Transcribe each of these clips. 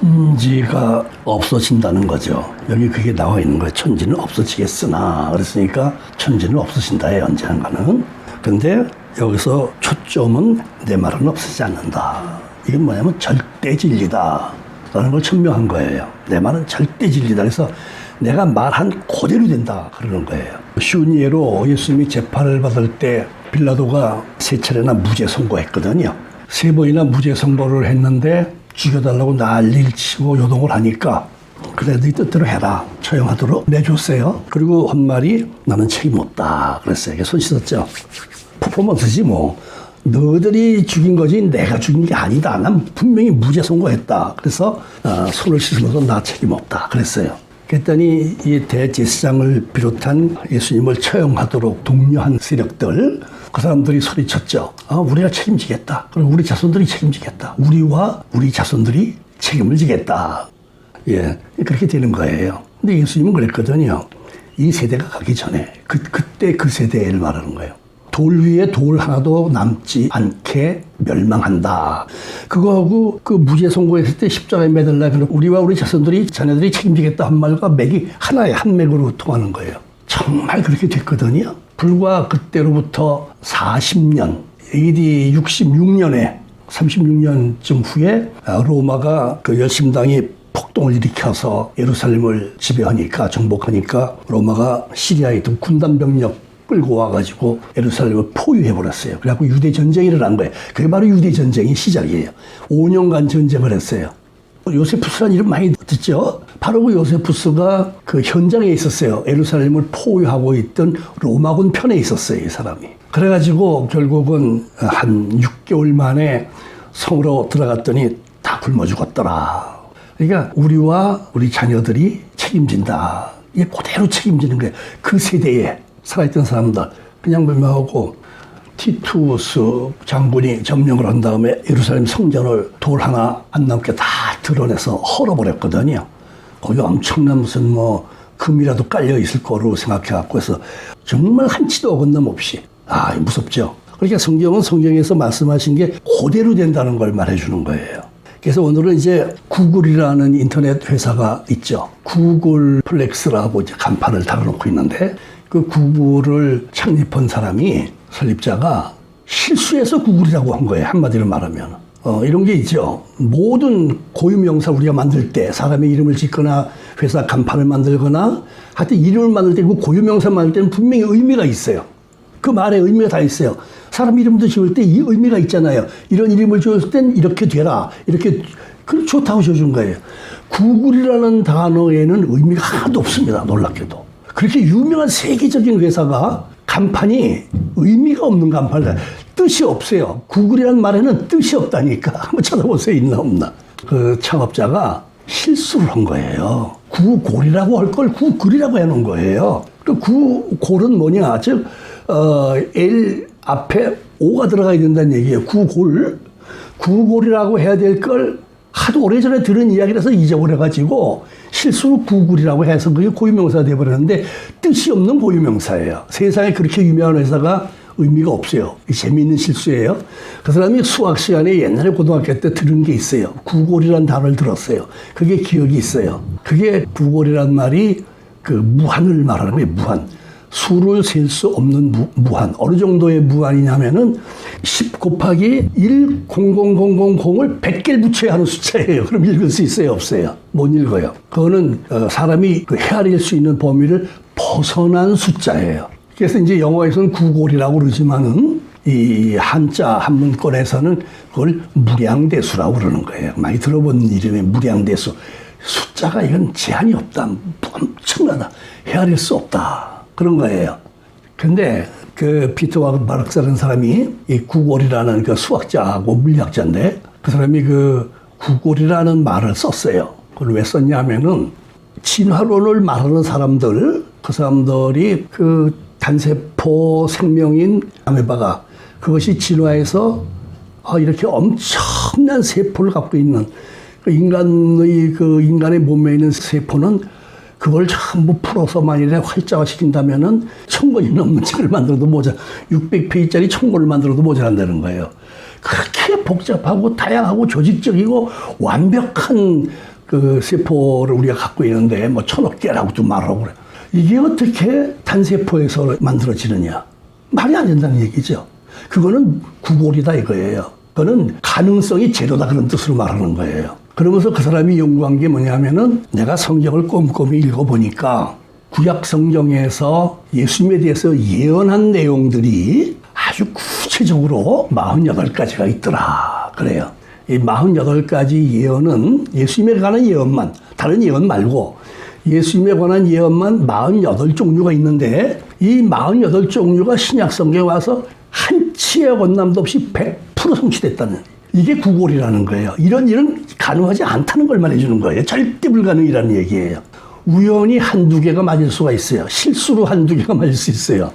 천지가 없어진다는 거죠. 여기 그게 나와 있는 거예요. 천지는 없어지겠으나. 그랬으니까 천지는 없어진다예요, 언젠가는. 근데 여기서 초점은 내 말은 없어지지 않는다. 이게 뭐냐면 절대 진리다 라는 걸 천명한 거예요. 내 말은 절대 진리다. 그래서 내가 말한 그대로 된다 그러는 거예요. 쉬운 예로 예수님이 재판을 받을 때 빌라도가 3차례나 무죄 선고했거든요. 3번이나 무죄 선고를 했는데 죽여달라고 난리를 치고 요동을 하니까 그래 네 뜻대로 해라 처형하도록 내줬어요. 그리고 한 말이 나는 책임 없다 그랬어요. 이게 손 씻었죠. 퍼포먼스지 뭐. 너희들이 죽인 거지 내가 죽인 게 아니다. 난 분명히 무죄 선고했다. 그래서 손을 씻으면서 나 책임 없다 그랬어요. 그랬더니 이 대제사장을 비롯한 예수님을 처형하도록 독려한 세력들 그 사람들이 소리쳤죠. 우리가 책임지겠다. 그리고 우리 자손들이 책임지겠다. 우리와 우리 자손들이 책임을 지겠다. 예, 그렇게 되는 거예요. 근데 예수님은 그랬거든요. 이 세대가 가기 전에 그때 그 세대를 말하는 거예요. 돌 위에 돌 하나도 남지 않게 멸망한다. 그거하고 그 무죄 선고했을 때 십자가에 매달라 우리와 우리 자손들이 자녀들이 책임지겠다 한 말과 맥이 하나의 한 맥으로 통하는 거예요. 정말 그렇게 됐거든요. 불과 그때로부터 40년, AD 66년에 36년쯤 후에 로마가 그 열심당이 폭동을 일으켜서 예루살렘을 지배하니까 정복하니까 로마가 시리아에 있던 군단 병력 끌고 와가지고 예루살렘을 포위해버렸어요. 그래갖고 유대전쟁이 일어난 거예요. 그게 바로 유대전쟁의 시작이에요. 5년간 전쟁을 했어요. 요세푸스라는 이름 많이 듣죠? 바로 그 요세푸스가 그 현장에 있었어요. 예루살렘을 포위하고 있던 로마군 편에 있었어요, 이 사람이. 그래가지고 결국은 한 6개월 만에 성으로 들어갔더니 다 굶어 죽었더라. 그러니까 우리와 우리 자녀들이 책임진다. 이게 그대로 책임지는 거예요. 그 세대에 살아있던 사람들 그냥 멸망하고 티투스 장군이 점령을 한 다음에 예루살렘 성전을 돌 하나 안 남게 다 드러내서 헐어버렸거든요. 거기 엄청난 무슨 뭐 금이라도 깔려 있을 거로 생각해갖고 해서 정말 한치도 어긋남없이 무섭죠. 그러니까 성경은 성경에서 말씀하신 게 그대로 된다는 걸 말해주는 거예요. 그래서 오늘은 이제 구글이라는 인터넷 회사가 있죠. 구글 플렉스라고 이제 간판을 달아놓고 있는데 그 구글을 창립한 사람이 설립자가 실수해서 구글이라고 한 거예요. 한마디로 말하면. 이런 게 있죠. 모든 고유명사 우리가 만들 때 사람의 이름을 짓거나 회사 간판을 만들거나 하여튼 이름을 만들 때 그 고유명사 만들 때는 분명히 의미가 있어요. 그 말에 의미가 다 있어요. 사람 이름도 지을 때 이 의미가 있잖아요. 이런 이름을 지을 땐 이렇게 되라. 이렇게 좋다고 지어준 거예요. 구글이라는 단어에는 의미가 하나도 없습니다. 놀랍게도. 그렇게 유명한 세계적인 회사가 간판이 의미가 없는 간판이다. 뜻이 없어요. 구글이라는 말에는 뜻이 없다니까. 한번 찾아보세요. 있나 없나. 그 창업자가 실수를 한 거예요. 구골이라고 할 걸 구글이라고 해놓은 거예요. 그 구골은 뭐냐. 즉 L 앞에 O가 들어가야 된다는 얘기예요. 구골이라고 해야 될 걸 하도 오래전에 들은 이야기라서 잊어버려가지고 실수로 구글이라고 해서 그게 고유명사가 돼버렸는데 뜻이 없는 고유명사예요. 세상에 그렇게 유명한 회사가 의미가 없어요. 재미있는 실수예요. 그 사람이 수학 시간에 옛날에 고등학교 때 들은 게 있어요. 구골이라는 단어를 들었어요. 그게 기억이 있어요. 그게 구골이라는 말이 그 무한을 말하는 거예요. 무한. 수를 셀 수 없는 무한. 어느 정도의 무한이냐면은 10 곱하기 1, 0000을 100개를 붙여야 하는 숫자예요. 그럼 읽을 수 있어요? 없어요? 못 읽어요. 그거는 사람이 헤아릴 수 있는 범위를 벗어난 숫자예요. 그래서 이제 영어에서는 구골이라고 그러지만은 이 한자 한문권에서는 그걸 무량대수라고 그러는 거예요. 많이 들어본 이름이 무량대수. 숫자가 이건 제한이 없다. 엄청나다. 헤아릴 수 없다. 그런 거예요. 근데 그 피터 마르크스라는 사람이 이 구골이라는 그 수학자하고 물리학자인데 그 사람이 그 구골이라는 말을 썼어요. 그걸 왜 썼냐면은 진화론을 말하는 사람들, 그 사람들이 그 단세포 생명인 아메바가 그것이 진화해서 이렇게 엄청난 세포를 갖고 있는 인간의 몸에 있는 세포는 그걸 전부 풀어서 만일에 활자화시킨다면은 1000권이 넘는 책을 만들어도 600페이지짜리 1000권을 만들어도 모자란다는 거예요. 그렇게 복잡하고 다양하고 조직적이고 완벽한 그 세포를 우리가 갖고 있는데 뭐 1000억 개라고도 말하고 그래. 이게 어떻게 단세포에서 만들어지느냐? 말이 안 된다는 얘기죠. 그거는 구골이다 이거예요. 그거는 가능성이 제로다 그런 뜻으로 말하는 거예요. 그러면서 그 사람이 연구한 게 뭐냐면은 내가 성경을 꼼꼼히 읽어보니까 구약 성경에서 예수님에 대해서 예언한 내용들이 아주 구체적으로 48가지가 있더라. 그래요. 이 48가지 예언은 예수님에 관한 예언만, 다른 예언 말고 예수님에 관한 예언만 48종류가 있는데 이 48종류가 신약 성경에 와서 한치의 원남도 없이 100% 성취됐다는, 이게 구골이라는 거예요. 이런 일은 가능하지 않다는 걸 말해주는 거예요. 절대 불가능이라는 얘기예요. 우연히 한두 개가 맞을 수가 있어요. 실수로 한두 개가 맞을 수 있어요.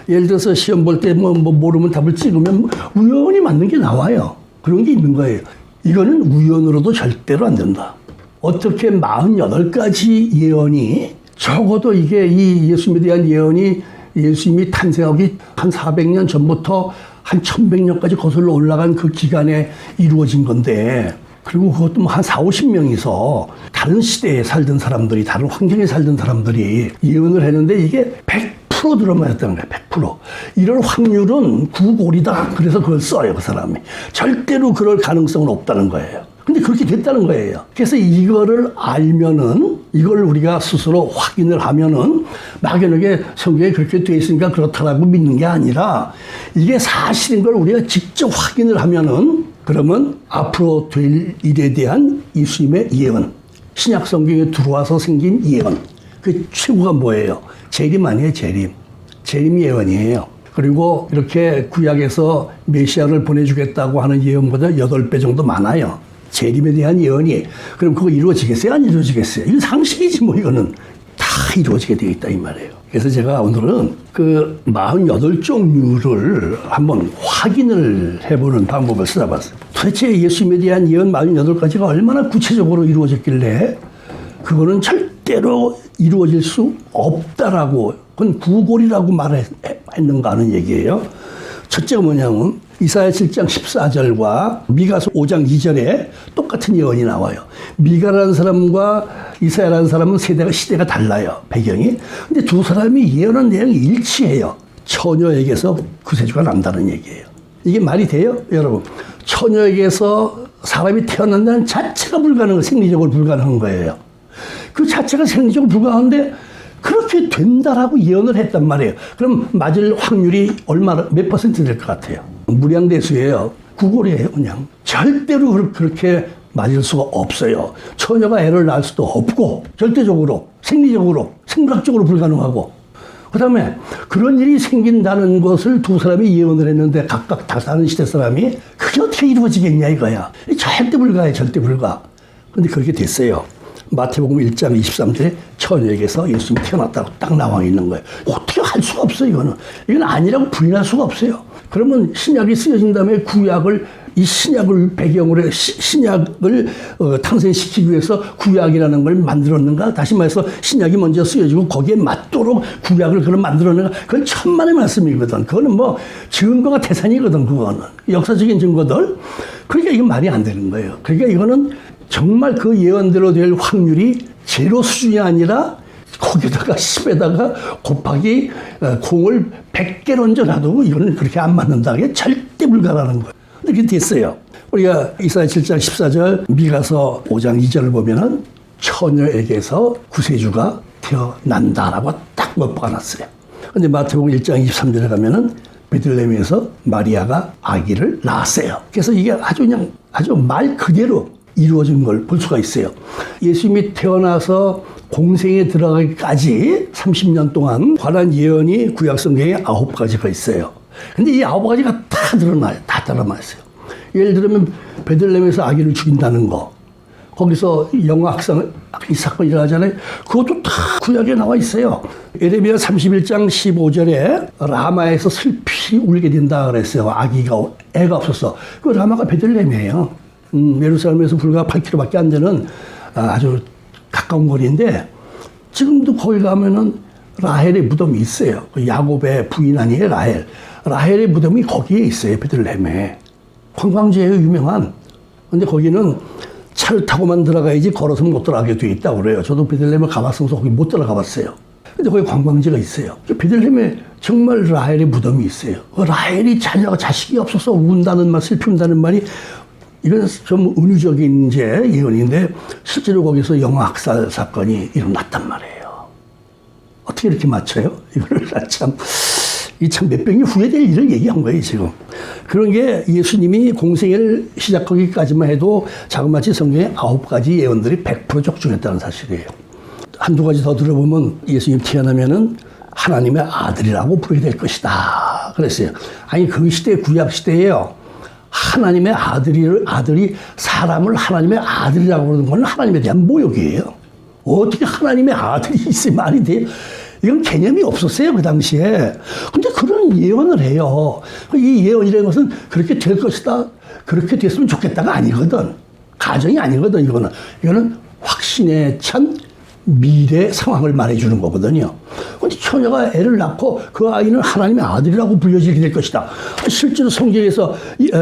예를 들어서 시험 볼 때 뭐 모르면 답을 찍으면 우연히 맞는 게 나와요. 그런 게 있는 거예요. 이거는 우연으로도 절대로 안 된다. 어떻게 48가지 예언이, 적어도 이게 이 예수님에 대한 예언이 예수님이 탄생하기 한 400년 전부터 한 1100년까지 거슬러 올라간 그 기간에 이루어진 건데, 그리고 그것도 뭐 한 40~50명이서 다른 시대에 살던 사람들이, 다른 환경에 살던 사람들이 예언을 했는데 이게 100% 들어맞았다는 거예요. 100%. 이런 확률은 구골이다. 그래서 그걸 써요, 그 사람이. 절대로 그럴 가능성은 없다는 거예요. 근데 그렇게 됐다는 거예요. 그래서 이거를 알면은, 이걸 우리가 스스로 확인을 하면은 막연하게 성경에 그렇게 돼 있으니까 그렇다라고 믿는 게 아니라 이게 사실인 걸 우리가 직접 확인을 하면은, 그러면 앞으로 될 일에 대한 예수님의 예언, 신약 성경에 들어와서 생긴 예언, 그 최고가 뭐예요? 재림 아니에요, 재림. 재림 예언이에요. 그리고 이렇게 구약에서 메시아를 보내주겠다고 하는 예언보다 8배 정도 많아요. 재림에 대한 예언이. 그럼 그거 이루어지겠어요? 안 이루어지겠어요? 이건 상식이지 뭐. 이거는 다 이루어지게 되어 있다 이 말이에요. 그래서 제가 오늘은 그 48종류를 한번 확인을 해보는 방법을 찾아봤어요. 도대체 예수님에 대한 예언 48가지가 얼마나 구체적으로 이루어졌길래 그거는 절대로 이루어질 수 없다라고, 그건 구골이라고 말했는가 하는 얘기예요. 첫째가 뭐냐면 이사야 7장 14절과 미가서 5장 2절에 똑같은 예언이 나와요. 미가라는 사람과 이사야라는 사람은 시대가 달라요. 배경이. 근데 두 사람이 예언한 내용이 일치해요. 처녀에게서 구세주가 난다는 얘기예요. 이게 말이 돼요? 여러분. 처녀에게서 사람이 태어난다는 자체가 생리적으로 불가능한 거예요. 그 자체가 생리적으로 불가능한데 그렇게 된다라고 예언을 했단 말이에요. 그럼 맞을 확률이 몇 퍼센트 될 것 같아요? 무량대수예요. 구골이에요, 그냥. 절대로 그렇게 맞을 수가 없어요. 처녀가 애를 낳을 수도 없고, 절대적으로, 생리적으로, 생물학적으로 불가능하고. 그 다음에 그런 일이 생긴다는 것을 두 사람이 예언을 했는데 각각 다 사는 시대 사람이 그게 어떻게 이루어지겠냐 이거야. 절대 불가해, 절대 불가. 근데 그렇게 됐어요. 마태복음 1장 23절에 처녀에게서 예수님이 태어났다고 딱 나와 있는 거예요. 어떻게 할 수가 없어요, 이거는. 이건 아니라고 부인할 수가 없어요. 그러면 신약이 쓰여진 다음에 구약을, 이 신약을 배경으로 신약을 탄생시키기 위해서 구약이라는 걸 만들었는가? 다시 말해서 신약이 먼저 쓰여지고 거기에 맞도록 구약을 그걸 만들었는가? 그건 천만의 말씀이거든. 그거는 뭐 증거가 태산이거든, 그거는. 역사적인 증거들. 그러니까 이건 말이 안 되는 거예요. 그러니까 이거는 정말 그 예언대로 될 확률이 제로 수준이 아니라 거기다가 10에다가 곱하기 공을 100개 얹어놔도 이거는 그렇게 안 맞는다. 이게 절대 불가능한 거예요. 근데 그게 됐어요. 우리가 이사야 7장 14절, 미가서 5장 2절을 보면은 처녀에게서 구세주가 태어난다라고 딱 못 박아놨어요. 근데 마태복음 1장 23절에 가면은 베들레헴에서 마리아가 아기를 낳았어요. 그래서 이게 아주 말 그대로 이루어진 걸 볼 수가 있어요. 예수님이 태어나서 공생에 들어가기까지 30년 동안 관한 예언이 구약 성경에 9가지가 있어요. 근데 이 9가지가 다 드러나요. 다 드러나있어요. 예를 들면 베들레헴에서 아기를 죽인다는 거, 거기서 영아학살 이 사건이 일어나잖아요. 그것도 다 구약에 나와 있어요. 예레미야 31장 15절에 라마에서 슬피 울게 된다 그랬어요. 애가 없어서. 그 라마가 베들레헴이에요. 예루살렘에서 불과 8km밖에 안 되는 아주 가까운 거리인데, 지금도 거기 가면은 라헬의 무덤이 있어요. 야곱의 부인 아니에요, 라헬. 라헬의 무덤이 거기에 있어요, 베들레헴에. 관광지예요, 유명한. 근데 거기는 차를 타고만 들어가야지 걸어서는 못 들어가게 돼 있다고 그래요. 저도 베들레헴을 가봤으면서 거기 못 들어가 봤어요. 근데 거기 관광지가 있어요. 베들레헴에 정말 라헬의 무덤이 있어요. 라헬이 자식이 없어서 운다는 말, 슬픈다는 말이 이건 좀 은유적인 이제 예언인데 실제로 거기서 영아학살 사건이 일어났단 말이에요. 어떻게 이렇게 맞춰요? 이거를 참 몇백 년 후에 될 일을 얘기한 거예요, 지금. 그런 게 예수님이 공생애를 시작하기까지만 해도 자그마치 성경에 9가지 예언들이 100% 적중했다는 사실이에요. 한두 가지 더 들어보면 예수님 태어나면은 하나님의 아들이라고 부르게 될 것이다. 그랬어요. 아니, 그 시대, 구약 시대에요. 하나님의 아들이 사람을 하나님의 아들이라고 부르는 건 하나님에 대한 모욕이에요. 어떻게 하나님의 아들이 있으면 말이 돼요? 이건 개념이 없었어요, 그 당시에. 근데 그런 예언을 해요. 이 예언이라는 것은 그렇게 될 것이다, 그렇게 됐으면 좋겠다가 아니거든. 가정이 아니거든, 이거는 확신에 찬 미래 상황을 말해주는 거거든요. 근데 처녀가 애를 낳고 그 아이는 하나님의 아들이라고 불려지게 될 것이다. 실제로 성경에서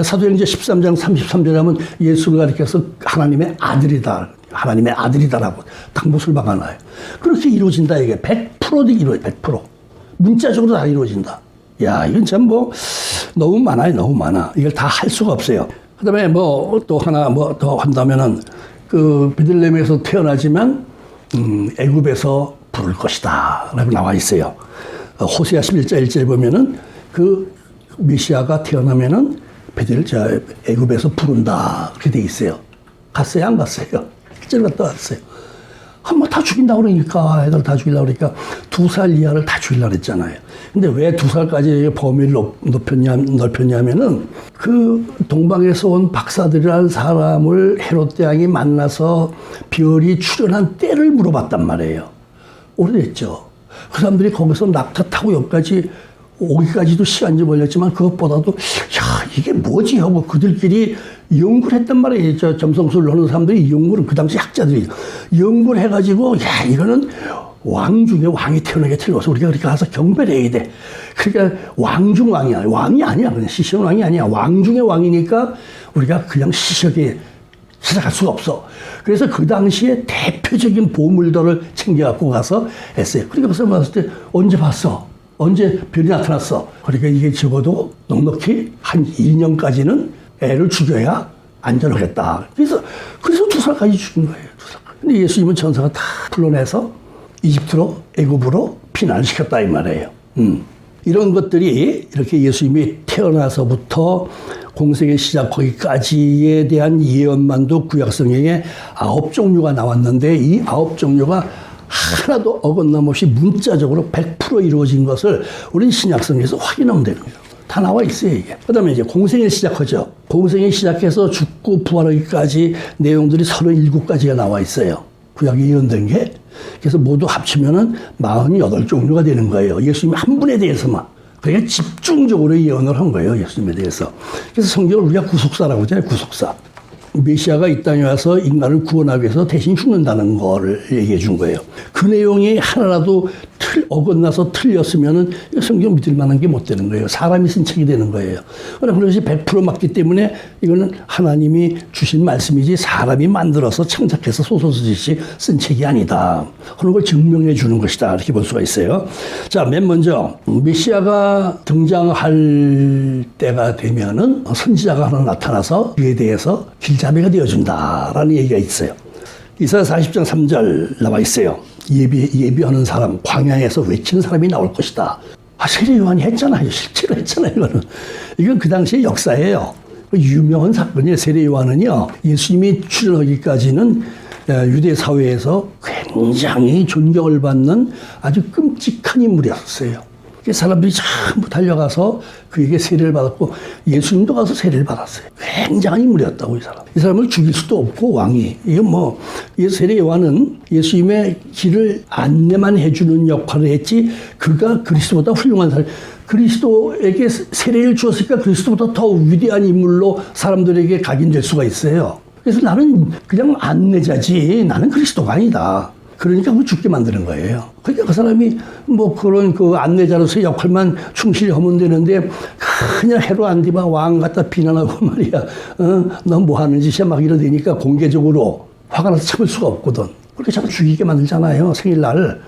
사도행전 13장 33절에 하면 예수를 가리켜서 하나님의 아들이다. 하나님의 아들이다라고 당부를 박아놔요. 그렇게 이루어진다, 이게. 100% 이루어져, 100%. 문자적으로 다 이루어진다. 야, 이건 참 너무 많아요, 너무 많아. 이걸 다 할 수가 없어요. 그 다음에 또 하나 더 한다면은, 베들레헴에서 태어나지만, 애굽에서 부를 것이다. 라고 나와 있어요. 호세아 11장 1절에 보면은 그 메시아가 태어나면은 애굽에서 부른다. 그렇게 돼 있어요. 갔어요? 안 갔어요? 실제로 갔다 왔어요. 다 죽인다고 그러니까, 애들 다 죽이려고 그러니까 2살 이하를 다 죽이려고 했잖아요. 근데 왜 2살까지 범위를 넓혔냐면은 그 동방에서 온 박사들이라는 사람을 헤롯 대왕이 만나서 별이 출현한 때를 물어봤단 말이에요. 오래됐죠. 그 사람들이 거기서 낙타 타고 여기까지 오기까지도 시간이 좀 걸렸지만 그것보다도 이게 뭐지 하고 그들끼리 연구를 했단 말이에요. 점성술을 하는 사람들이 연구를, 그 당시 학자들이 연구를 해가지고 이거는 왕 중에 왕이 태어나게 틀려서 우리가 그렇게 가서 경배를 해야 돼. 그러니까 왕 중 왕이야. 왕이 아니야. 그냥 시시한 왕이 아니야. 왕 중에 왕이니까 우리가 그냥 시시하게 찾아갈 수가 없어. 그래서 그 당시에 대표적인 보물들을 챙겨갖고 가서 했어요. 그러니까 그 봤을 때 언제 봤어? 언제 별이 나타났어? 그러니까 이게 적어도 넉넉히 한 2년까지는 애를 죽여야 안전하겠다. 그래서 2살까지 죽인 거예요. 2살. 근데 예수님은 천사가 다 불러내서 이집트로, 애굽으로 피난을 시켰다, 이 말이에요. 이런 것들이 이렇게 예수님이 태어나서부터 공생의 시작하기까지에 대한 예언만도 구약 성경에 9종류가 나왔는데 이 9종류가 하나도 어긋남없이 문자적으로 100% 이루어진 것을 우리 신약성경에서 확인하면 되는 거예요. 다 나와 있어요, 이게. 그 다음에 이제 공생을 시작하죠. 공생을 시작해서 죽고 부활하기까지 내용들이 37가지가 나와 있어요. 구약이 예언된 게. 그래서 모두 합치면은 48종류가 되는 거예요. 예수님 한 분에 대해서만. 그러니까 집중적으로 예언을 한 거예요, 예수님에 대해서. 그래서 성경을 우리가 구속사라고 하잖아요, 구속사. 메시아가 이 땅에 와서 인간을 구원하기 위해서 대신 죽는다는 거를 얘기해 준 거예요. 그 내용이 하나라도 어긋나서 틀렸으면은 성경 믿을 만한 게 못 되는 거예요. 사람이 쓴 책이 되는 거예요. 그러나 그것이 100% 맞기 때문에 이거는 하나님이 주신 말씀이지 사람이 만들어서 창작해서 소설쓰듯이 쓴 책이 아니다. 그런 걸 증명해 주는 것이다. 이렇게 볼 수가 있어요. 자, 맨 먼저 메시아가 등장할 때가 되면은 선지자가 하나 나타나서 그에 대해서 길잡이가 되어준다라는 얘기가 있어요. 이사야 40장 3절 나와 있어요. 예비하는 사람, 광야에서 외치는 사람이 나올 것이다. 세례 요한이 했잖아요. 실제로 했잖아요. 이건 그 당시의 역사예요. 유명한 사건이에요. 세례 요한은요, 예수님이 출현하기까지는 유대 사회에서 굉장히 존경을 받는 아주 끔찍한 인물이었어요. 사람들이 전부 달려가서 그에게 세례를 받았고 예수님도 가서 세례를 받았어요. 굉장한 인물이었다고, 이 사람. 이 사람을 죽일 수도 없고 왕이. 이건 세례 요한은 예수님의 길을 안내만 해주는 역할을 했지 그가 그리스도보다 훌륭한 사람. 그리스도에게 세례를 주었으니까 그리스도보다 더 위대한 인물로 사람들에게 각인될 수가 있어요. 그래서 나는 그냥 안내자지 나는 그리스도가 아니다. 그러니까 그 죽게 만드는 거예요. 그러니까 그 사람이 뭐 그런 그 안내자로서의 역할만 충실히 하면 되는데 그냥 헤로안디바 왕 갖다 비난하고 말이야. 너 뭐 하는 짓이야 막 이러대니까 공개적으로 화가 나서 참을 수가 없거든. 그렇게 자꾸 죽이게 만들잖아요. 생일날.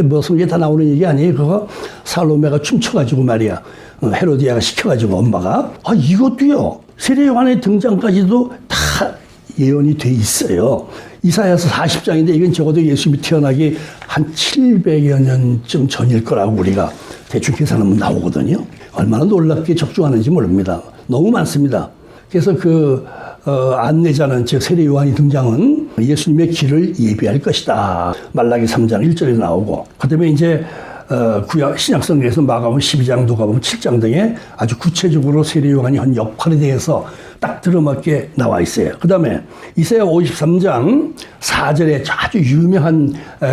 뭐 성경에 다 나오는 얘기 아니에요. 그거 살로메가 춤춰가지고 말이야. 헤로디아가 시켜가지고 엄마가. 이것도요. 세례 요한의 등장까지도 다 예언이 돼 있어요. 이사야서 40장인데 이건 적어도 예수님이 태어나기 한 700여 년쯤 전일 거라고 우리가 대충 계산하면 나오거든요. 얼마나 놀랍게 적중하는지 모릅니다. 너무 많습니다. 그래서 안내자는 즉 세례 요한이 등장은 예수님의 길을 예비할 것이다. 말라기 3장 1절에 나오고 그다음에 이제 구약 신약성경에서 마가복음 12장, 누가복음 7장 등에 아주 구체적으로 세례 요한이 한 역할에 대해서 딱 들어맞게 나와 있어요. 그다음에 이사야 53장 4절에 아주 유명한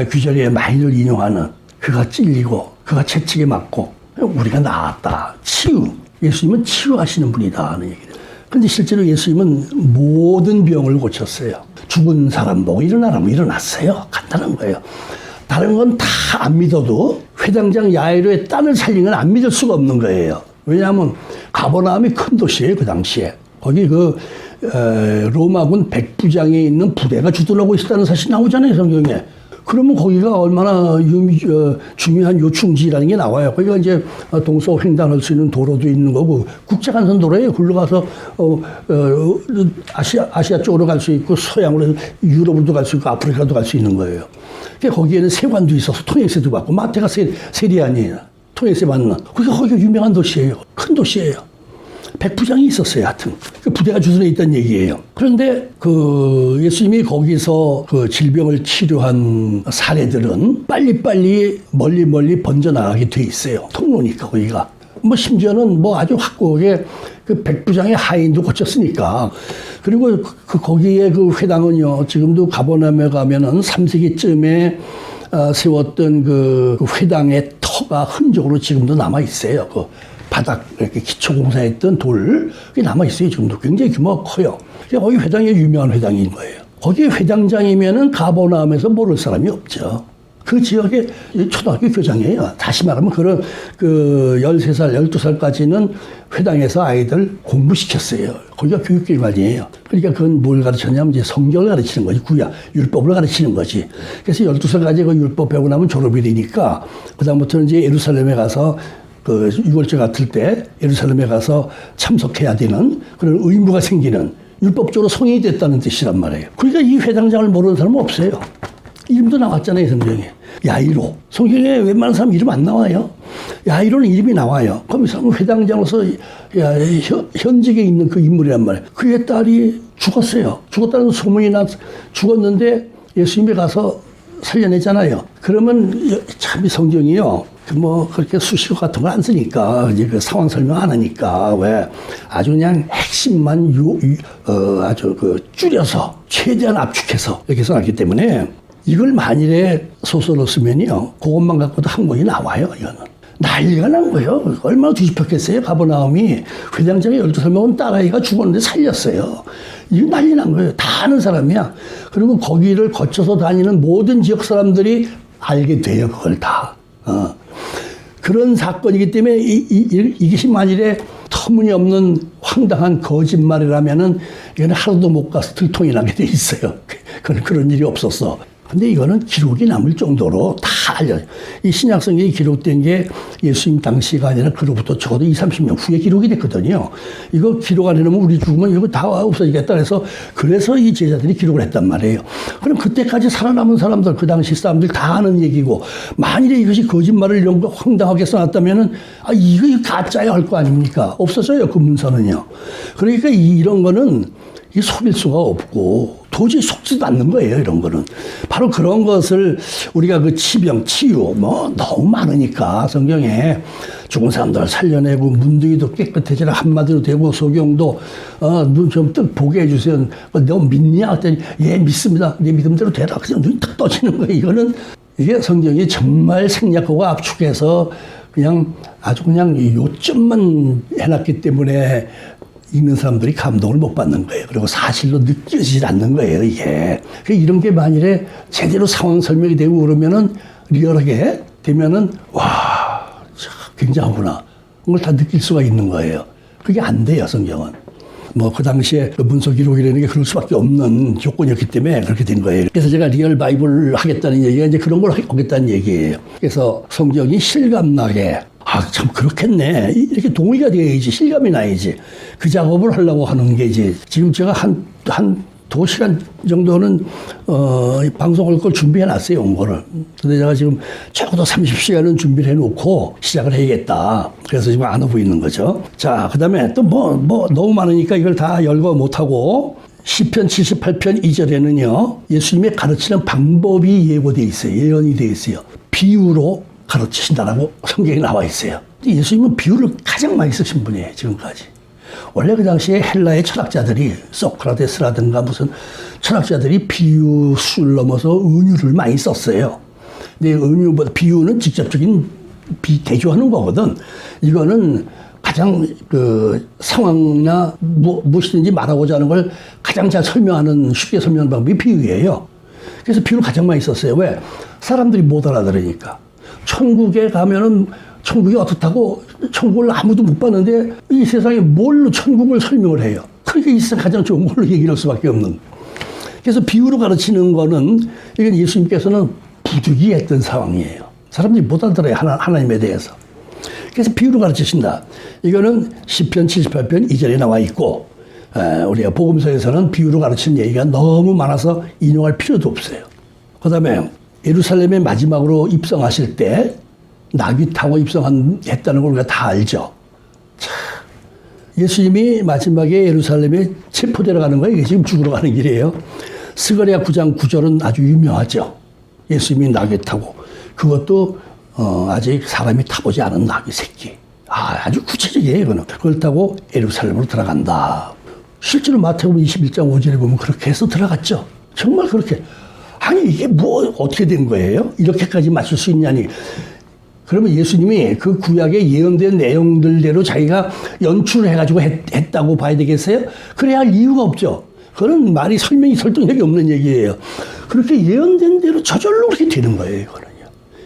구절에 많이들 인용하는 그가 찔리고 그가 채찍에 맞고 우리가 나았다. 치유. 예수님은 치유하시는 분이다 하는 얘기예요. 근데 실제로 예수님은 모든 병을 고쳤어요. 죽은 사람 보고 일어나라면 일어났어요. 간단한 거예요. 다른 건 다 안 믿어도 회당장 야이로의 딸을 살린 건 안 믿을 수가 없는 거예요. 왜냐하면 가버나움이 큰 도시예요. 그 당시에. 거기 로마군 백부장에 있는 부대가 주둔하고 있었다는 사실이 나오잖아요. 성경에. 그러면 거기가 얼마나 중요한 요충지라는 게 나와요. 거기가 이제 동서 횡단할 수 있는 도로도 있는 거고 국제간선 도로에 굴러가서 아시아 쪽으로 갈 수 있고 서양으로 유럽으로도 갈 수 있고 아프리카도 갈 수 있는 거예요. 거기에는 세관도 있어서 통행세도 받고 마태가 세리 아니에요. 통행세 받는. 거기가 유명한 도시예요. 큰 도시예요. 백부장이 있었어요. 하여튼 그 부대가 주둔해 있다는 얘기예요. 그런데 예수님이 거기서 질병을 치료한 사례들은 빨리빨리 멀리 번져나가게 돼 있어요. 통로니까 거기가. 심지어는 아주 확고하게 그 백부장의 하인도 고쳤으니까. 그리고 거기에 그 회당은요, 지금도 가버나움에 가면은 3세기쯤에 세웠던 그 회당의 터가 흔적으로 지금도 남아 있어요. 바닥 이렇게 기초공사했던 돌 그게 남아 있어요. 지금도 굉장히 규모가 커요. 거기 회당이 유명한 회당인 거예요. 거기 회당장이면은 가버나움에서 모를 사람이 없죠. 그 지역의 초등학교 교장이에요. 다시 말하면 13살, 12살까지는 회당에서 아이들 공부시켰어요. 거기가 교육기관이에요. 그러니까 그건 뭘 가르쳤냐면 이제 성경을 가르치는 거지. 구약, 율법을 가르치는 거지. 그래서 12살까지 그 율법 배우고 나면 졸업이 되니까 그다음부터는 이제 예루살렘에 가서 6월절 같을 때 예루살렘에 가서 참석해야 되는 그런 의무가 생기는 율법적으로 성인이 됐다는 뜻이란 말이에요. 그러니까 이 회당장을 모르는 사람은 없어요. 이름도 나왔잖아요, 성경에. 야이로. 성경에 웬만한 사람 이름 안 나와요. 야이로는 이름이 나와요. 그럼 이 사람은 회당장으로서 현직에 있는 그 인물이란 말이에요. 그의 딸이 죽었어요. 죽었다는 소문이 죽었는데 예수님이 가서 살려내잖아요. 그러면 참 성경이요. 그렇게 수식어 같은 걸 안 쓰니까, 이제 그 상황 설명 안 하니까, 왜, 아주 그냥 핵심만 줄여서, 최대한 압축해서 이렇게 써놨기 때문에, 이걸 만일에 소설로 쓰면요, 그것만 갖고도 한 권이 나와요, 이거는. 난리가 난 거예요. 얼마나 뒤집혔겠어요, 가버나움이. 회장장의 12살 먹은 딸아이가 죽었는데 살렸어요. 이거 난리 난 거예요. 다 아는 사람이야. 그리고 거기를 거쳐서 다니는 모든 지역 사람들이 알게 돼요, 그걸 다. 그런 사건이기 때문에 이것이 만일에 터무니없는 황당한 거짓말이라면은 이거는 하루도 못 가서 들통이 나게 돼 있어요. 그런 일이 없었어. 근데 이거는 기록이 남을 정도로 다 알려요. 이 신약성경이 기록된 게 예수님 당시가 아니라 그로부터 적어도 20-30년 후에 기록이 됐거든요. 이거 기록 안 해놓으면 우리 죽으면 이거 다 없어지겠다 그래서 이 제자들이 기록을 했단 말이에요. 그럼 그때까지 살아남은 사람들, 그 당시 사람들 다 아는 얘기고, 만일에 이것이 거짓말을 이런 거 황당하게 써놨다면은, 이거 가짜야 할 거 아닙니까? 없어져요, 그 문서는요. 그러니까 이런 거는 속일 수가 없고, 도저히 속지도 않는 거예요, 이런 거는. 바로 그런 것을 우리가 치병, 치유, 너무 많으니까, 성경에 죽은 사람들 살려내고, 문둥이도 깨끗해지라 한마디로 되고, 소경도, 눈 좀 뜨 보게 해주세요. 너 믿냐? 그랬더니, 예, 믿습니다. 네 믿음대로 되라. 그냥 눈이 탁 떠지는 거예요, 이거는. 이게 성경이 정말 생략하고 압축해서 아주 그냥 요점만 해놨기 때문에 읽는 사람들이 감동을 못 받는 거예요. 그리고 사실로 느껴지지 않는 거예요, 이게. 이런 게 만일에 제대로 상황 설명이 되고 그러면은 리얼하게 되면은 와, 참 굉장하구나. 그걸 다 느낄 수가 있는 거예요. 그게 안 돼요, 성경은. 뭐 그 당시에 문서 기록이라는 게 그럴 수밖에 없는 조건이었기 때문에 그렇게 된 거예요. 그래서 제가 리얼 바이블 하겠다는 얘기가 이제 그런 걸 하겠다는 얘기예요. 그래서 성경이 실감나게 참 그렇겠네 이렇게 동의가 돼야지 실감이 나야지 그 작업을 하려고 하는 게 이제 지금 제가 한 2시간 정도는 방송할 걸 준비해 놨어요, 온 거를. 근데 제가 지금 적어도 30시간은 준비를 해 놓고 시작을 해야겠다. 그래서 지금 안 하고 있는 거죠. 자, 그 다음에 또 뭐 너무 많으니까 이걸 다 열거 못하고 시편 78편 2절에는요, 예수님의 가르치는 방법이 예고되어 있어요. 예언이 되어 있어요. 비유로 가르치신다라고 성경에 나와 있어요. 예수님은 비유를 가장 많이 쓰신 분이에요, 지금까지. 원래 그 당시에 헬라의 철학자들이 소크라테스라든가 무슨 철학자들이 비유술 넘어서 은유를 많이 썼어요. 근데 은유보다 비유는 직접적인 대조하는 거거든. 이거는 가장 그 상황이나 무엇이든지 말하고자 하는 걸 가장 잘 설명하는 쉽게 설명하는 방법이 비유예요. 그래서 비유를 가장 많이 썼어요. 왜? 사람들이 못 알아들으니까. 천국에 가면은 천국이 어떻다고 천국을 아무도 못 봤는데 이 세상에 뭘로 천국을 설명을 해요. 그러니까 이 세상 가장 좋은 걸로 얘기를 할 수밖에 없는. 그래서 비유로 가르치는 거는 이건 예수님께서는 부득이했던 상황이에요. 사람들이 못 알아들어요. 하나님에 대해서. 그래서 비유로 가르치신다. 이거는 시편 78편 2절에 나와 있고 우리가 복음서에서는 비유로 가르치는 얘기가 너무 많아서 인용할 필요도 없어요. 그 다음에 예루살렘에 마지막으로 입성하실 때 나귀 타고 입성했다는 걸 우리가 다 알죠. 참, 예수님이 마지막에 예루살렘에 체포되러 가는 거예요. 이게 지금 죽으러 가는 길이에요. 스가랴 9장 9절은 아주 유명하죠. 예수님이 나귀 타고 그것도 아직 사람이 타보지 않은 나귀 새끼. 아주 구체적이에요, 이거는. 그걸 타고 예루살렘으로 들어간다. 실제로 마태복음 21장 5절에 보면 그렇게 해서 들어갔죠. 정말 그렇게. 아니 이게 뭐 어떻게 된 거예요? 이렇게까지 맞출 수 있냐니. 그러면 예수님이 그 구약에 예언된 내용들대로 자기가 연출해가지고 했다고 봐야 되겠어요? 그래야 할 이유가 없죠. 그런 말이 설득력이 없는 얘기예요. 그렇게 예언된 대로 저절로 그렇게 되는 거예요, 이거는요.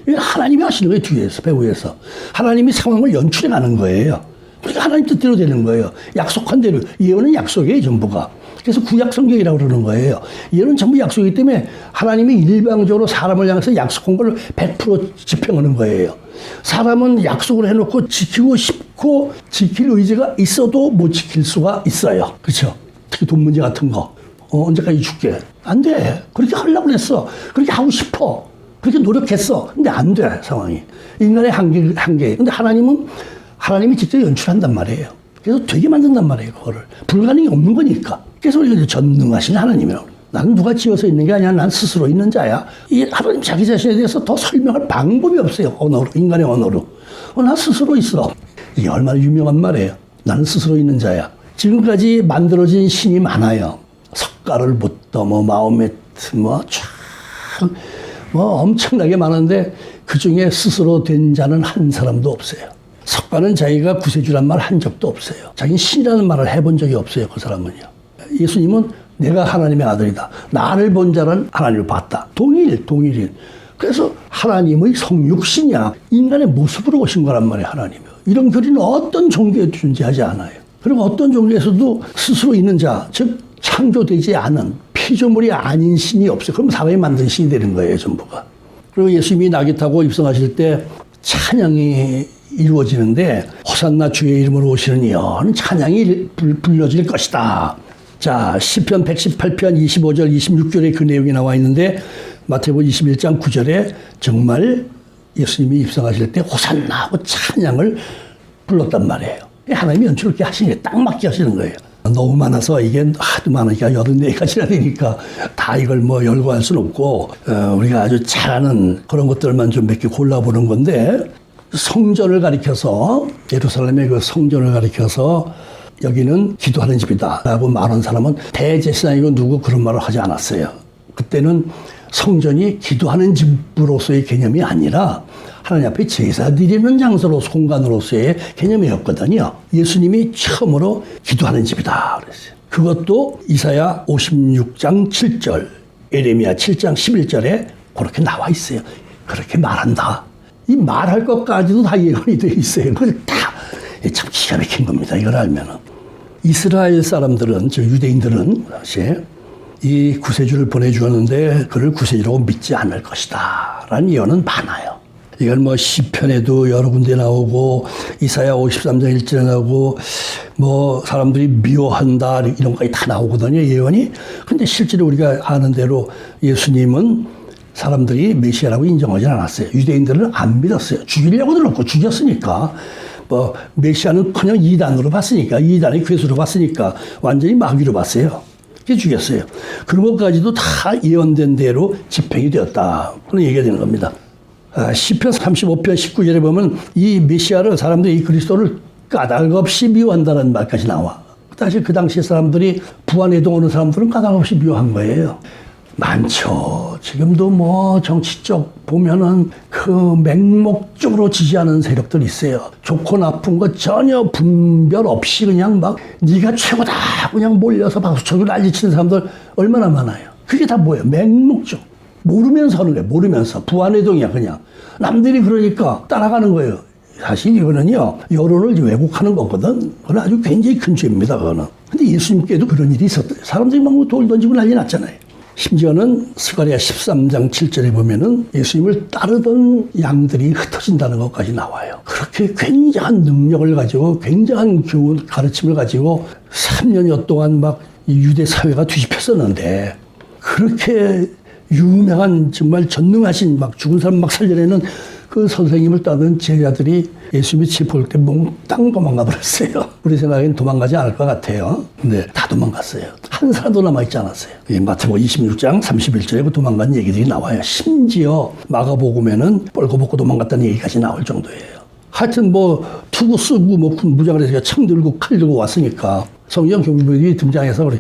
이건 하나님이 하시는 거예요, 뒤에서, 배후에서. 하나님이 상황을 연출해 가는 거예요. 그러니까 하나님 뜻대로 되는 거예요. 약속한 대로. 예언은 약속이에요, 전부가. 그래서 구약 성경이라고 그러는 거예요. 예언은 전부 약속이기 때문에 하나님이 일방적으로 사람을 향해서 약속한 걸 100% 집행하는 거예요. 사람은 약속을 해놓고 지키고 싶고 지킬 의지가 있어도 못 지킬 수가 있어요. 그렇죠? 특히 돈 문제 같은 거. 언제까지 줄게? 안 돼. 그렇게 하려고 했어. 그렇게 하고 싶어. 그렇게 노력했어. 근데 안 돼, 상황이. 인간의 한계. 근데 하나님이 직접 연출한단 말이에요. 그래서 되게 만든단 말이에요, 그거를. 불가능이 없는 거니까. 그래서 우리가 전능하신 하나님이라고. 나는 누가 지어서 있는 게 아니야. 난 스스로 있는 자야. 이 하나님 자기 자신에 대해서 더 설명할 방법이 없어요. 언어로, 인간의 언어로. 나 스스로 있어. 이게 얼마나 유명한 말이에요. 나는 스스로 있는 자야. 지금까지 만들어진 신이 많아요. 석가를부터 마호메트 엄청나게 많은데 그 중에 스스로 된 자는 한 사람도 없어요. 석가는 자기가 구세주란 말 한 적도 없어요. 자기는 신이라는 말을 해본 적이 없어요. 그 사람은요. 예수님은 내가 하나님의 아들이다. 나를 본 자는 하나님을 봤다. 동일인. 그래서 하나님의 성육신이야. 인간의 모습으로 오신 거란 말이에요. 하나님이. 이런 교리는 어떤 종교에도 존재하지 않아요. 그리고 어떤 종교에서도 스스로 있는 자, 즉 창조되지 않은 피조물이 아닌 신이 없어요. 그럼 사람이 만든 신이 되는 거예요, 전부가. 그리고 예수님이 나귀 타고 입성하실 때 찬양이 이루어지는데 호산나 주의 이름으로 오시는 이여는 찬양이 불려질 것이다. 자, 시편 118편 25절 26절에 그 내용이 나와 있는데 마태복음 21장 9절에 정말 예수님이 입성하실 때 호산나 하고 찬양을 불렀단 말이에요. 하나님이 연출을 이렇게 하시는 게 딱 맞게 하시는 거예요. 너무 많아서 이게 하도 많으니까 84가지나 되니까 다 이걸 열거할 수는 없고 우리가 아주 잘하는 그런 것들만 좀 몇 개 골라보는 건데 성전을 가리켜서 예루살렘의 그 성전을 가리켜서 여기는 기도하는 집이다 라고 말한 사람은 대제사장이고 누구 그런 말을 하지 않았어요. 그때는 성전이 기도하는 집으로서의 개념이 아니라 하나님 앞에 제사 드리는 장소로서 공간으로서의 개념이었거든요. 예수님이 처음으로 기도하는 집이다 그랬어요. 그것도 이사야 56장 7절, 에레미야 7장 11절에 그렇게 나와 있어요. 그렇게 말한다. 이 말할 것까지도 다 예언이 되어 있어요. 그걸 다 참 기가 막힌 겁니다. 이걸 알면은. 이스라엘 사람들은, 저 유대인들은 사실 이 구세주를 보내주었는데 그를 구세주라고 믿지 않을 것이다 라는 예언은 많아요. 이건 뭐 시편에도 여러 군데 나오고 이사야 53장 1절에 나오고 뭐 사람들이 미워한다 이런 것까지 다 나오거든요, 예언이. 근데 실제로 우리가 아는 대로 예수님은 사람들이 메시아라고 인정하지 않았어요. 유대인들은 안 믿었어요. 죽이려고 들었고 죽였으니까. 뭐 메시아는 그냥 이단으로 봤으니까, 이단의 괴수로 봤으니까 완전히 마귀로 봤어요. 그게 죽였어요. 그런 것까지도 다 예언된 대로 집행이 되었다. 그런 얘기가 되는 겁니다. 시편 35편 19절에 보면 이 메시아를 사람들이 이 그리스도를 까닭없이 미워한다는 말까지 나와. 사실 그 당시 사람들이 부안해동 오는 사람들은 까닭없이 미워한 거예요. 많죠. 지금도 뭐 정치적 보면은 그 맹목적으로 지지하는 세력들이 있어요. 좋고 나쁜 거 전혀 분별 없이 그냥 막 네가 최고다 그냥 몰려서 박수쳐서 난리치는 사람들 얼마나 많아요. 그게 다 뭐예요? 맹목적. 모르면서 하는 거예요. 모르면서. 부안해동이야 그냥. 남들이 그러니까 따라가는 거예요. 사실 이거는요, 여론을 왜곡하는 거거든. 그건 아주 굉장히 큰 죄입니다, 그거는. 근데 예수님께도 그런 일이 있었대요. 사람들이 막 돌 던지고 난리 났잖아요. 심지어는 스가랴 13장 7절에 보면은 예수님을 따르던 양들이 흩어진다는 것까지 나와요. 그렇게 굉장한 능력을 가지고 굉장한 교훈 가르침을 가지고 3년여 동안 막 유대 사회가 뒤집혔었는데 그렇게 유명한 정말 전능하신 막 죽은 사람 막 살려내는 그 선생님을 따르는 제자들이 예수님이 체포할 때 몽땅 도망가 버렸어요. 우리 생각엔 도망가지 않을 것 같아요. 근데 다 도망갔어요. 한 사람도 남아있지 않았어요. 마태복음 26장 31절에 그 도망간 얘기들이 나와요. 심지어 마가복음에는 뻘거벗고 도망갔다는 얘기까지 나올 정도예요. 하여튼 뭐 투구 쓰고 뭐 무장을 해서 청 들고 칼 들고 왔으니까 성경 경비병이 등장해서 그래.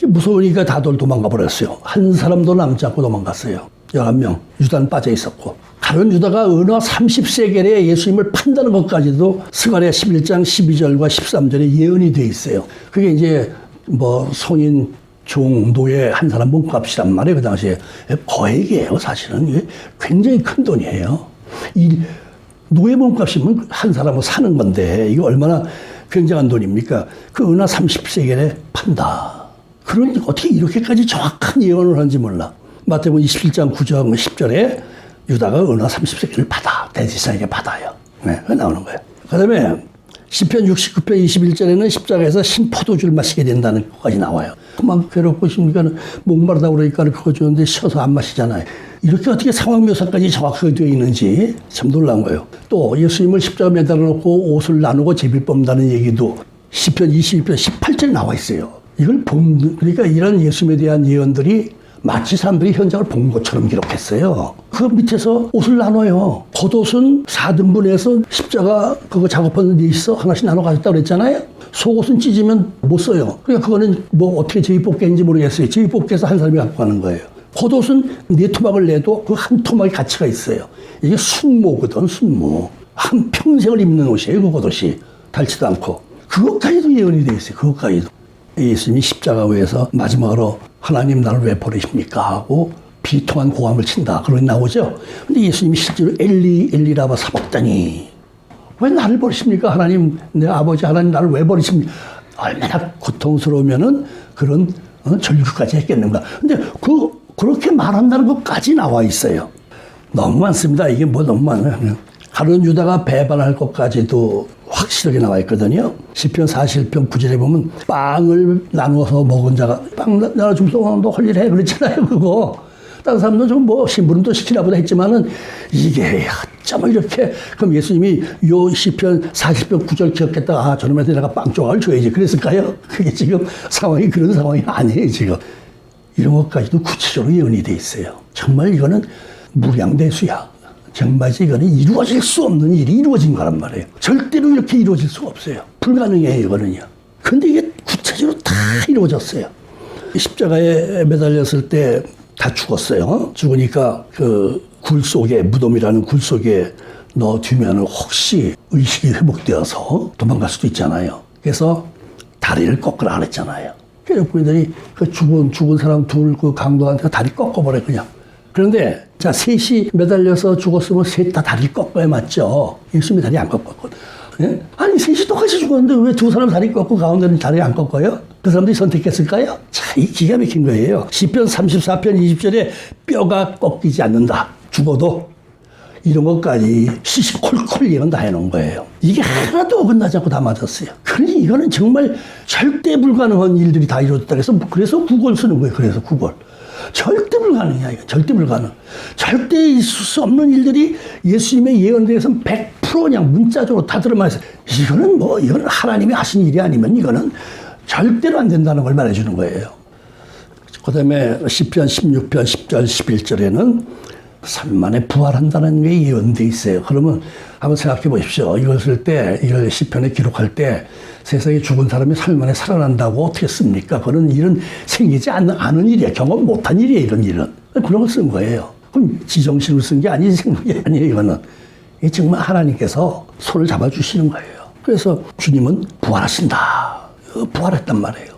무서우니까 다들 도망가 버렸어요. 한 사람도 남지 않고 도망갔어요. 11명. 유다는 빠져 있었고. 가룟 유다가 은화 30세겔에 예수님을 판다는 것까지도 스가랴 11장 12절과 13절에 예언이 돼 있어요. 그게 이제 뭐 성인 종 노예 한 사람 몸값이란 말이에요. 그 당시에 거액이에요. 사실은 이게 굉장히 큰 돈이에요. 이 노예 몸값이면 한 사람은 사는 건데 이거 얼마나 굉장한 돈입니까? 그 은화 30세겔에 판다. 그러니까 어떻게 이렇게까지 정확한 예언을 하는지 몰라. 마태복음 27장 9절 10절에 유다가 은화 30세겔을 받아. 대제사장에게 받아요. 네, 그게 나오는 거예요. 그 다음에 시편 69편 21절에는 십자가에서 신포도주를 마시게 된다는 것까지 나와요. 막 괴롭고 싶으니까 목마르다고 그러니까 그거 주는데 쉬어서 안 마시잖아요. 이렇게 어떻게 상황 묘사까지 정확하게 되어 있는지 참 놀라운 거예요. 또 예수님을 십자가 매달아 놓고 옷을 나누고 제비 뽑는다는 얘기도 시편 22편 18절에 나와 있어요. 이걸 그러니까 이런 예수님에 대한 예언들이 마치 사람들이 현장을 본 것처럼 기록했어요. 그 밑에서 옷을 나눠요. 겉옷은 4등분해서 십자가 그거 작업하는 데 있어 하나씩 나눠 가졌다고 그랬잖아요. 속옷은 찢으면 못 써요. 그러니까 그거는 뭐 어떻게 제비뽑기인지 모르겠어요. 제비뽑기해서 한 사람이 갖고 가는 거예요. 겉옷은 4토막을 내도 그 한 토막이 가치가 있어요. 이게 순모거든, 순모. 한 평생을 입는 옷이에요, 그 겉옷이. 닳지도 않고. 그것까지도 예언이 돼 있어요, 그것까지도. 예수님이 십자가 위에서 마지막으로 하나님 나를 왜 버리십니까? 하고 비통한 고함을 친다. 그런 게 나오죠. 근데 예수님이 실제로 엘리 라마 사박다니 왜 나를 버리십니까? 하나님, 내 아버지 하나님 나를 왜 버리십니까? 얼마나 고통스러우면은 그런 절규까지 했겠는가. 근데 그렇게 말한다는 것까지 나와 있어요. 너무 많습니다. 이게 뭐 너무 많아요. 가룟 유다가 배반할 것까지도 확실하게 나와 있거든요. 시편 41편 9절에 보면 빵을 나누어서 먹은 자가 빵 나눠주면서 너 할 일 해 그랬잖아요. 그거 다른 사람들은 좀 뭐 심부름도 시키나 보다 했지만은 이게 어쩌면 이렇게 그럼 예수님이 요 시편 40편 9절 기억했다가 저놈한테 내가 빵 조각을 줘야지 그랬을까요? 그게 지금 상황이 그런 상황이 아니에요. 지금 이런 것까지도 구체적으로 예언이 돼 있어요. 정말 이거는 무량대수야. 정말 이거는 이루어질 수 없는 일이 이루어진 거란 말이에요. 절대로 이렇게 이루어질 수가 없어요. 불가능해요, 이거는요. 근데 이게 구체적으로 다 이루어졌어요. 십자가에 매달렸을 때 다 죽었어요. 죽으니까 그 굴 속에, 무덤이라는 굴 속에 넣어두면 혹시 의식이 회복되어서 도망갈 수도 있잖아요. 그래서 다리를 꺾으라 그랬잖아요. 그래서 부인들이 그 죽은 사람 둘 그 강도한테 다리 꺾어버려 그냥. 그런데 자 셋이 매달려서 죽었으면 셋 다 다리 꺾어야 맞죠. 예수님이 다리 안 꺾었거든. 예? 아니 셋이 똑같이 죽었는데 왜 두 사람 다리 꺾고 가운데는 다리 안 꺾어요? 그 사람들이 선택했을까요? 자, 이 기가 막힌 거예요. 시편 34편 20절에 뼈가 꺾이지 않는다. 죽어도 이런 것까지 시시콜콜 예언 다 해놓은 거예요. 이게 하나도 어긋나지 않고 다 맞았어요. 그러니 이거는 정말 절대 불가능한 일들이 다 이루어졌다. 그래서 국어를 쓰는 거예요. 그래서 국어를. 절대 불가능이야. 이거. 절대 불가능. 절대 있을 수 없는 일들이 예수님의 예언대에서는 100% 그냥 문자적으로 다 들어맞아요. 이거는 하나님이 하신 일이 아니면 이거는 절대로 안 된다는 걸 말해주는 거예요. 그 다음에 시편 16편 10절 11절에는 3일 만에 부활한다는 게 예언돼 있어요. 그러면 한번 생각해 보십시오. 이걸 시편에 기록할 때 세상에 죽은 사람이 3일 만에 살아난다고 어떻게 씁니까? 그런 일은 생기지 않은 일이에요. 경험 못한 일이에요. 이런 일은. 그런 걸 쓴 거예요. 그럼 지정신으로 쓴 게 아니지 생긴 게 아니에요. 이거는. 이 정말 하나님께서 손을 잡아주시는 거예요. 그래서 주님은 부활하신다. 부활했단 말이에요.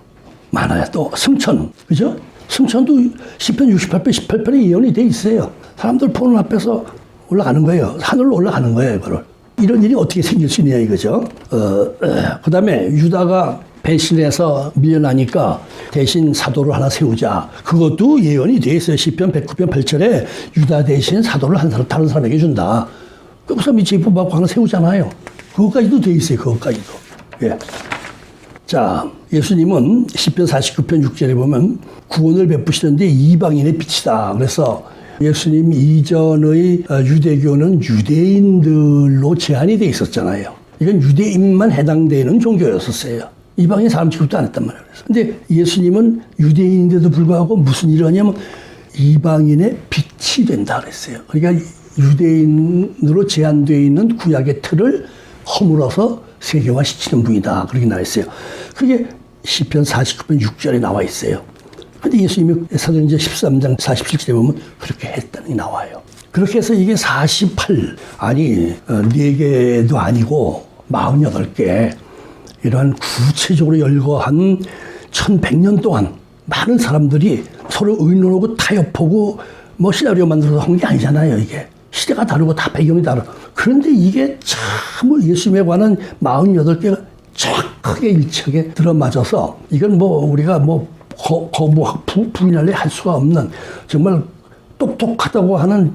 많아요. 또 승천. 그죠? 승천도 시편 68편 18편에 예언이 돼 있어요. 사람들 보는 앞에서 올라가는 거예요. 하늘로 올라가는 거예요. 이거를. 이런 일이 어떻게 생길 수 있냐 이거죠. 그 다음에 유다가 배신해서 밀려나니까 대신 사도를 하나 세우자. 그것도 예언이 돼 있어요. 시편 109편 8절에 유다 대신 사도를 다른 사람에게 준다. 그 사람이 제품받고 하나 세우잖아요. 그것까지도 돼 있어요. 그것까지도. 예. 자, 예수님은 시편 49편 6절에 보면 구원을 베푸시는데 이방인의 빛이다. 그래서 예수님 이전의 유대교는 유대인들로 제한이 돼 있었잖아요. 이건 유대인만 해당되는 종교였었어요. 이방인 사람 취급도 안 했단 말이에요. 근데 예수님은 유대인인데도 불구하고 무슨 일을 하냐면 이방인의 빛이 된다 그랬어요. 그러니까 유대인으로 제한되어 있는 구약의 틀을 허물어서 세계화시키는 분이다. 그렇게 나와 있어요. 그게 시편 49편 6절에 나와 있어요. 근데 예수님이 사도행전 13장 47절에 보면 그렇게 했다는 게 나와요. 그렇게 해서 이게 4개도 아니고 48개 이러한 구체적으로 열거한 1100년 동안 많은 사람들이 서로 의논하고 타협하고 뭐 시나리오 만들어서 한 게 아니잖아요. 이게 시대가 다르고 다 배경이 다르고. 그런데 이게 참 예수님에 관한 48개가 정확하게 일치하게 들어맞아서 이건 뭐 우리가 부인할래 할 수가 없는 정말 똑똑하다고 하는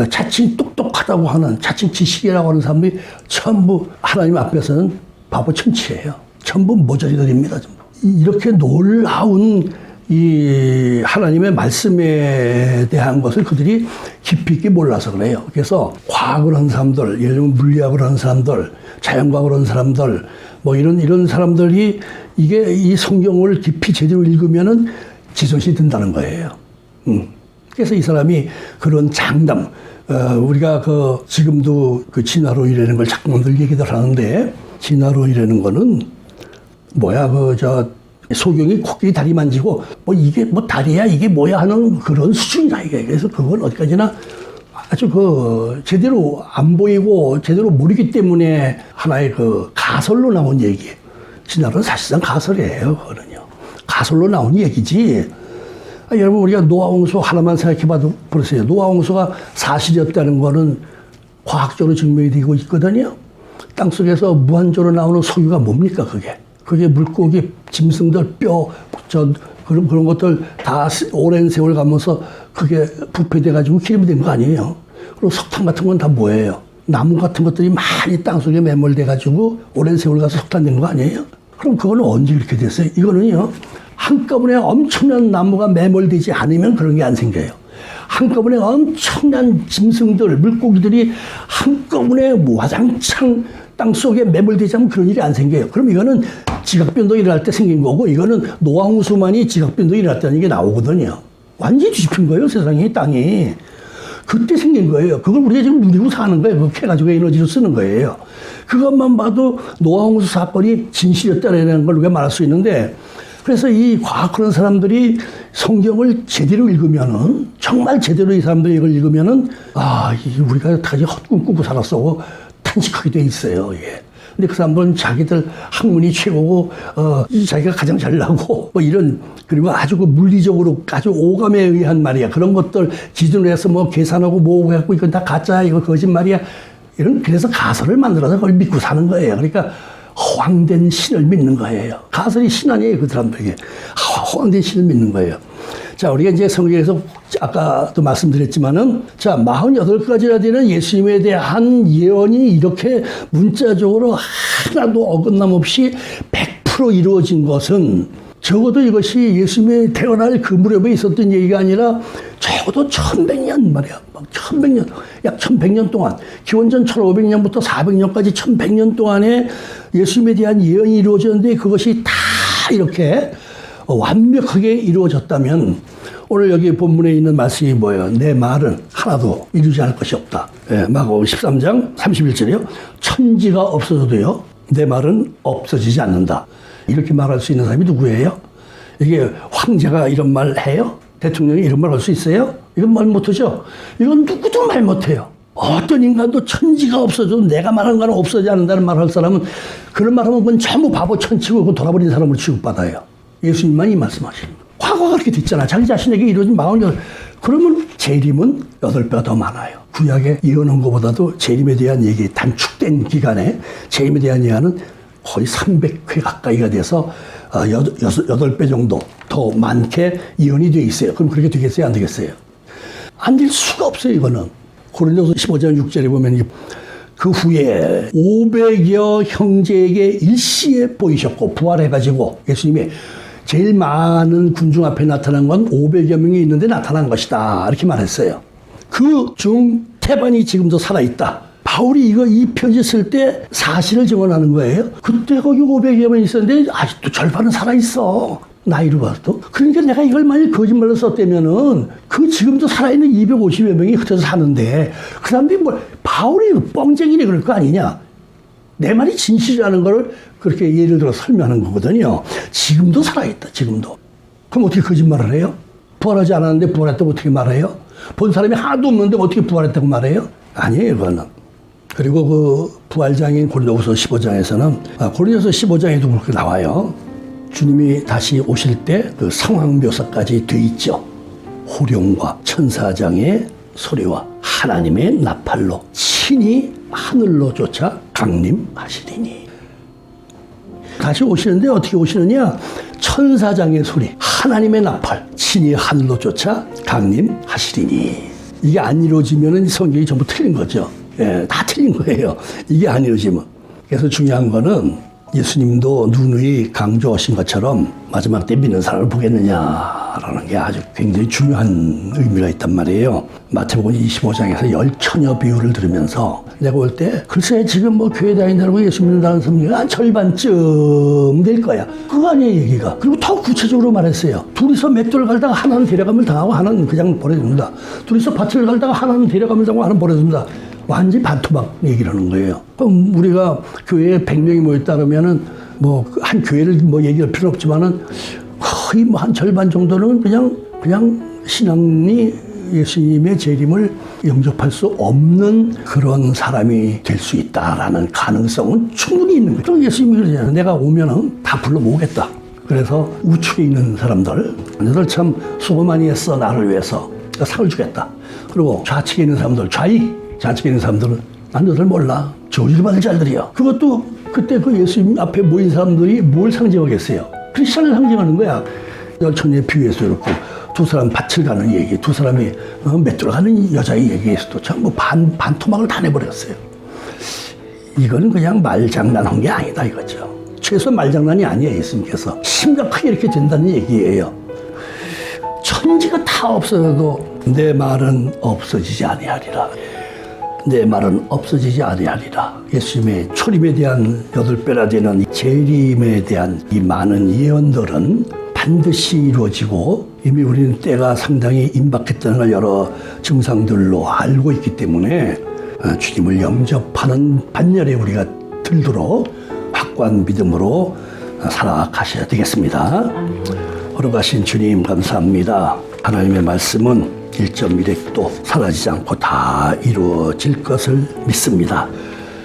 자칭 똑똑하다고 하는 자칭 지식이라고 하는 사람들이 전부 하나님 앞에서는 바보 천치예요. 전부 모자리들입니다. 전부. 이렇게 놀라운 이 하나님의 말씀에 대한 것을 그들이 깊이 있게 몰라서 그래요. 그래서 과학을 한 사람들, 예를 들면 물리학을 하는 사람들, 자연과학을 하는 사람들, 뭐 이런 사람들이 이게 이 성경을 깊이 제대로 읽으면은 지정신이 든다는 거예요. 그래서 이 사람이 그런 장담, 우리가 지금도 진화론이라는 걸 자꾸만들 얘기들 하는데, 진화론이라는 거는 소경이 코끼리 다리 만지고 이게 다리야 이게 뭐야 하는 그런 수준이다 이게. 그래서 그건 어디까지나 아주 제대로 안 보이고 제대로 모르기 때문에 하나의 가설로 나온 얘기. 진화론은 사실상 가설이에요. 그거는요. 가설로 나온 얘기지. 여러분 우리가 노아홍수 하나만 생각해봐도 그러세요. 노아홍수가 사실이었다는 거는 과학적으로 증명이 되고 있거든요. 땅속에서 무한적으로 나오는 석유가 뭡니까 그게 물고기, 짐승들, 뼈, 그런 것들 다 오랜 세월 가면서 그게 부패돼가지고 기름이 된 거 아니에요. 그리고 석탄 같은 건 다 뭐예요? 나무 같은 것들이 많이 땅속에 매몰돼가지고 오랜 세월 가서 석탄 된 거 아니에요? 그럼 그거는 언제 이렇게 됐어요? 이거는요, 한꺼번에 엄청난 나무가 매몰되지 않으면 그런 게 안 생겨요. 한꺼번에 엄청난 짐승들, 물고기들이 한꺼번에 와장창 땅속에 매몰되지 않으면 그런 일이 안 생겨요. 그럼 이거는 지각변동이 일어날 때 생긴 거고, 이거는 노아홍수만이 지각변동이 일어났다는 게 나오거든요. 완전히 뒤집힌 거예요, 세상이, 땅이. 그때 생긴 거예요. 그걸 우리가 지금 누리고 사는 거예요. 그거 해가지고 에너지를 쓰는 거예요. 그것만 봐도 노아홍수 사건이 진실이었다는 걸 우리가 말할 수 있는데, 그래서 이 과학 그런 사람들이 성경을 제대로 읽으면은, 정말 제대로 이 사람들이 이걸 읽으면은, 우리가 다시 헛꿈 꾸고 살았어. 탄식하게 돼 있어요. 예. 근데 그 사람들은 자기들 학문이 최고고, 자기가 가장 잘나고, 뭐 이런, 그리고 아주 그 물리적으로 아주 오감에 의한 말이야. 그런 것들 기준으로 해서 뭐 계산하고 뭐 해갖고 이건 다 가짜야, 이거 거짓말이야. 그래서 가설을 만들어서 그걸 믿고 사는 거예요. 그러니까 허황된 신을 믿는 거예요. 가설이 신 아니에요, 그 사람들에게. 허황된 신을 믿는 거예요. 자, 우리가 이제 성경에서 아까도 말씀드렸지만은, 자, 48가지나 되는 예수님에 대한 예언이 이렇게 문자적으로 하나도 어긋남 없이 100% 이루어진 것은 적어도 이것이 예수님의 태어날 그 무렵에 있었던 얘기가 아니라 적어도 1100년 말이야. 막 1100년, 약 1100년 동안, 기원전 1500년부터 400년까지 1100년 동안에 예수님에 대한 예언이 이루어졌는데 그것이 다 이렇게 완벽하게 이루어졌다면 오늘 여기 본문에 있는 말씀이 뭐예요? 내 말은 하나도 이루지 않을 것이 없다. 예, 마가복음 13장 31절이요. 천지가 없어져도요, 내 말은 없어지지 않는다. 이렇게 말할 수 있는 사람이 누구예요? 이게 황제가 이런 말 해요? 대통령이 이런 말 할 수 있어요? 이건 말 못하죠? 이건 누구도 말 못해요. 어떤 인간도 천지가 없어져도 내가 말하는 거는 없어지지 않는다는 말 할 사람은, 그런 말 하면 그건 전부 바보 천치고 돌아버린 사람으로 취급받아요. 예수님만 이 말씀하시는 거예요. 과거가 그렇게 됐잖아. 자기 자신에게 이루어진 48. 그러면 재림은 8배가 더 많아요. 구약에 예언한 것보다도 재림에 대한 얘기, 단축된 기간에 재림에 대한 예언은 거의 300회 가까이가 돼서 8배 정도 더 많게 예언이 되어 있어요. 그럼 그렇게 되겠어요? 안 되겠어요? 안 될 수가 없어요, 이거는. 고린도서 15장 6절에 보면 그 후에 500여 형제에게 일시에 보이셨고, 부활해가지고 예수님이 제일 많은 군중 앞에 나타난 건 500여 명이 있는데 나타난 것이다. 이렇게 말했어요. 그 중 태반이 지금도 살아있다. 바울이 이 편지 쓸 때 사실을 증언하는 거예요. 그때 거기 500여 명 있었는데 아직도 절반은 살아있어. 나이로 봐도. 그러니까 내가 이걸 만약 거짓말로 썼다면은 그 지금도 살아있는 250여 명이 흩어져 사는데 그 사람들이 바울이 뻥쟁이네 그럴 거 아니냐. 내 말이 진실이라는 걸 그렇게 예를 들어 설명하는 거거든요. 지금도 살아있다, 지금도. 그럼 어떻게 거짓말을 해요? 부활하지 않았는데 부활했다고 어떻게 말해요? 본 사람이 하나도 없는데 어떻게 부활했다고 말해요? 아니에요, 그거는. 그리고 그 부활장인 고린도후서 15장에서는, 고린도서 15장에도 그렇게 나와요. 주님이 다시 오실 때 그 상황 묘사까지 돼 있죠. 호령과 천사장의 소리와 하나님의 나팔로 친히 하늘로 쫓아 강림하시리니. 다시 오시는데 어떻게 오시느냐? 천사장의 소리, 하나님의 나팔, 친히 하늘로 쫓아 강림하시리니. 이게 안 이루어지면 성경이 전부 틀린 거죠. 예, 다 틀린 거예요. 이게 안 이루어지면. 그래서 중요한 거는 예수님도 누누이 강조하신 것처럼 마지막 때 믿는 사람을 보겠느냐라는 게 아주 굉장히 중요한 의미가 있단 말이에요. 마태복음 25장에서 10처녀 비유를 들으면서 내가 볼 때 글쎄 지금 뭐 교회 다닌다고 예수 믿는다는 사람이 한 절반쯤 될 거야. 그거 아니에요, 얘기가. 그리고 더 구체적으로 말했어요. 둘이서 맷돌을 갈다가 하나는 데려감을 당하고 하나는 그냥 버려줍니다. 둘이서 밭을 갈다가 하나는 데려감을 당하고 하나는 버려줍니다. 완전히 반토막 얘기를 하는 거예요. 그럼 우리가 교회에 100명이 모였다 그러면은 뭐 한 교회를 뭐 얘기할 필요 없지만은 거의 뭐 한 절반 정도는 그냥 신앙이 예수님의 재림을 영접할 수 없는 그런 사람이 될 수 있다라는 가능성은 충분히 있는 거예요. 그럼 예수님이 그러잖아요. 내가 오면은 다 불러 모으겠다. 그래서 우측에 있는 사람들, 너희들 참 수고 많이 했어, 나를 위해서. 상을 주겠다. 그리고 좌측에 있는 사람들, 좌측에 있는 사람들은 난 너들 몰라. 저주를 받을 자들이야. 그것도 그때 그 예수님 앞에 모인 사람들이 뭘 상징하겠어요? 크리스천을 상징하는 거야. 10처녀의 비유에서 그렇고 두 사람 밭을 가는 얘기, 두 사람이 맷돌 가는 여자의 얘기에서도 전부 반토막을 다 내버렸어요. 이거는 그냥 말장난한 게 아니다 이거죠. 최소 말장난이 아니에요. 예수님께서 심각하게 이렇게 된다는 얘기예요. 천지가 다 없어져도 내 말은 없어지지 아니하리라. 내 말은 없어지지 아니하리라. 예수님의 초림에 대한 8배나 되는 재림에 대한 이 많은 예언들은 반드시 이루어지고 이미 우리는 때가 상당히 임박했다는 걸 여러 증상들로 알고 있기 때문에 주님을 영접하는 반열에 우리가 들도록 확고한 믿음으로 살아가셔야 되겠습니다. 걸어가신 주님 감사합니다. 하나님의 말씀은 1.1핵도 사라지지 않고 다 이루어질 것을 믿습니다.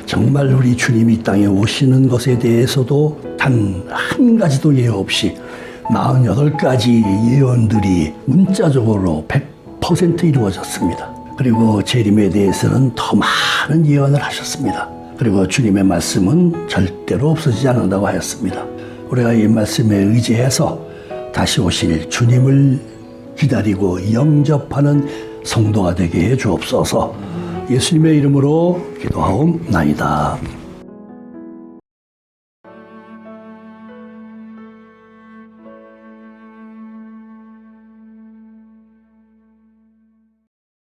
정말 우리 주님이 이 땅에 오시는 것에 대해서도 단 한 가지도 예외 없이 48가지 예언들이 문자적으로 100% 이루어졌습니다. 그리고 재림에 대해서는 더 많은 예언을 하셨습니다. 그리고 주님의 말씀은 절대로 없어지지 않는다고 하였습니다. 우리가 이 말씀에 의지해서 다시 오실 주님을 기다리고 영접하는 성도가 되게 해 주옵소서. 예수님의 이름으로 기도하옵나이다.